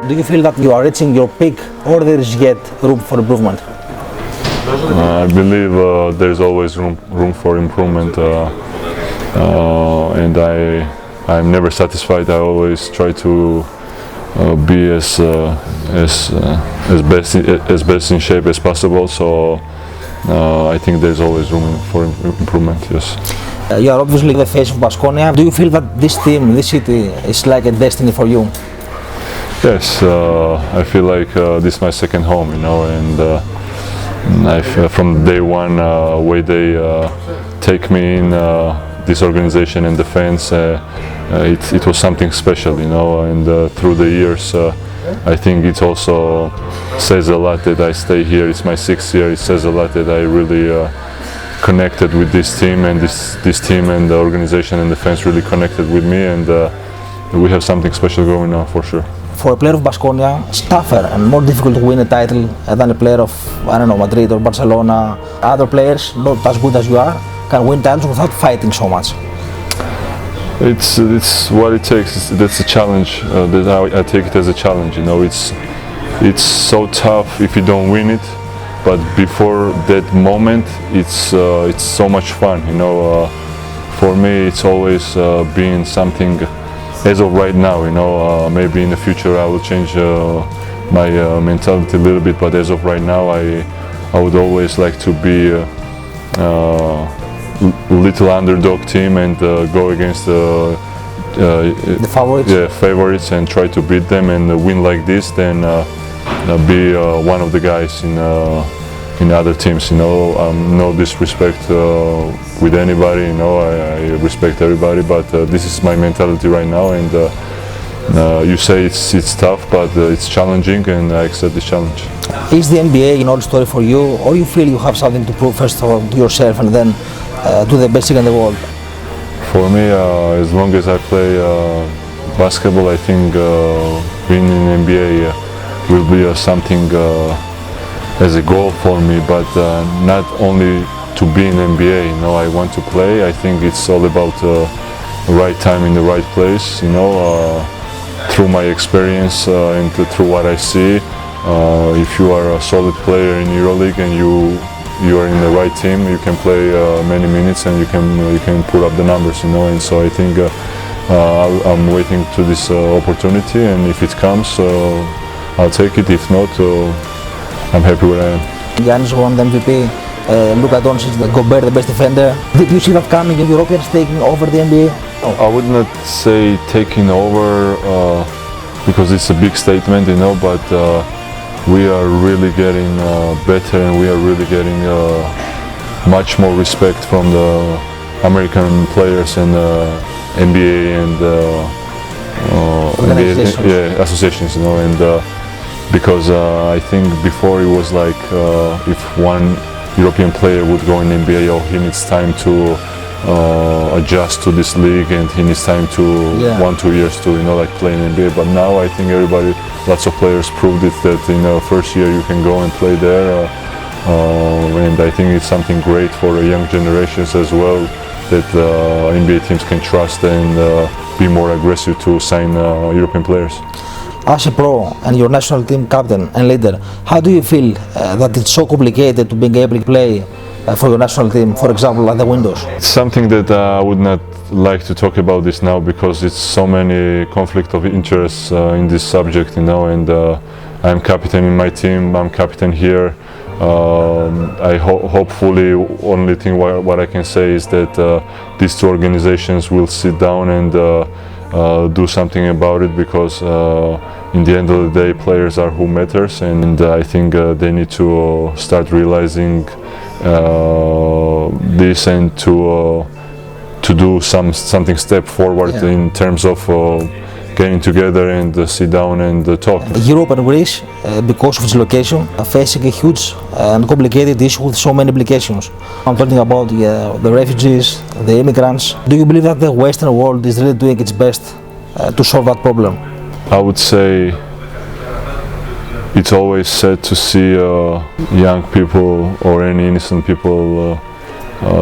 Do you feel that you are reaching your peak or there is yet room for improvement? I believe there's always room for improvement, and I'm never satisfied. I always try to be as best in shape as possible. So I think there's always room for improvement. Yes. You are obviously the face of Baskonia. Do you feel that this team, this city, is like a destiny for you? Yes, I feel like this is my second home, and from day one, way they take me in this organization and the fans, it was something special, and through the years, I think it also says a lot that I stay here. It's my 6th year. It says a lot that I really connected with this team, and this team and the organization and the fans really connected with me, and we have something special going on for sure. For a player of Baskonia, it's tougher and more difficult to win a title than a player of, I don't know, Madrid or Barcelona. Other players, not as good as you are, can win titles without fighting so much. It's what it takes. That's a challenge. I take it as a challenge. It's so tough if you don't win it, but before that moment, it's so much fun. For me, it's always been something. As of right now, maybe in the future I will change my mentality a little bit. But as of right now, I would always like to be little underdog team and go against the favorites. Yeah, favorites, and try to beat them and win like this. Then be one of the guys in other teams. No disrespect with anybody. I respect everybody, but this is my mentality right now. And you say it's tough, but it's challenging, and I accept this challenge. Is the NBA an old story for you, or you feel you have something to prove first of all to yourself and then to the best league in the world? For me, as long as I play basketball, I think being in NBA will be something as a goal for me, but not only to be in NBA. I want to play. I think it's all about the right time in the right place. Through my experience and through what I see, if you are a solid player in Euroleague and you are in the right team, you can play many minutes and you can put up the numbers. And so I think I'm waiting to this opportunity, and if it comes, I'll take it. If not, I'm happy where I am. Giannis won the MVP. Luka Doncic, the Gobert, the best defender. Did you see that coming? Europeans taking over the NBA? No. I would not say taking over because it's a big statement, but we are really getting better, and we are really getting much more respect from the American players and NBA and NBA associations, and because I think before it was like if one European player would go in NBA, he needs time to adjust to this league, and he needs time to 1-2 years to play in NBA. But now I think lots of players proved it that in the first year you can go and play there, and I think it's something great for young generations as well, that NBA teams can trust and be more aggressive to sign European players. As a pro and your national team captain and leader, how do you feel that it's so complicated to being able to play for your national team, for example, at the Windows? It's something that I would not like to talk about this now, because it's so many conflict of interests in this subject, and I'm captain in my team, I'm captain here. Hopefully, only thing what I can say is that these two organizations will sit down and do something about it, because in the end of the day, players are who matters, and I think they need to start realizing this, and to do something step forward in terms of getting together and sit down and talk. Europe and Greece, because of its location, are facing a huge and complicated issue with so many implications. I'm talking about the refugees, the immigrants. Do you believe that the Western world is really doing its best to solve that problem? I would say it's always sad to see young people or any innocent people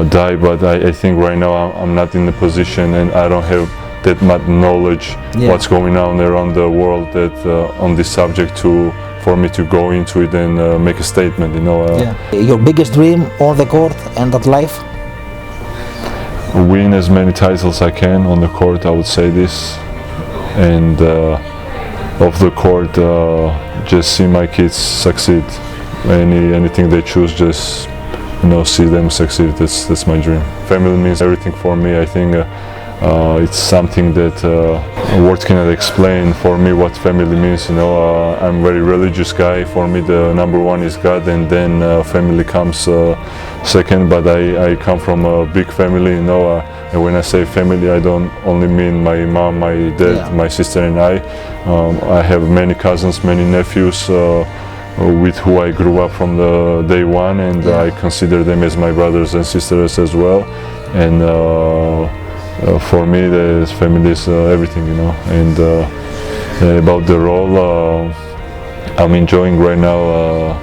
die, but I think right now I'm not in the position, and I don't have that much knowledge what's going on around the world that on this subject for me to go into it and make a statement, you know. Your biggest dream on the court and at life? Win as many titles I can on the court, I would say this, and off the court, just see my kids succeed. Anything they choose, just see them succeed. That's my dream. Family means everything for me. I think it's something that words cannot explain for me what family means. I'm a very religious guy. For me, the number one is God, and then family comes second. But I come from a big family, and when I say family, I don't only mean my mom, my dad, my sister, and I. I have many cousins, many nephews. With who I grew up from the day one, and I consider them as my brothers and sisters as well. And for me, the family is everything, And about the role, I'm enjoying right now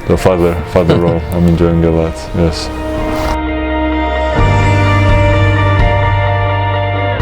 the father role. I'm enjoying a lot. Yes.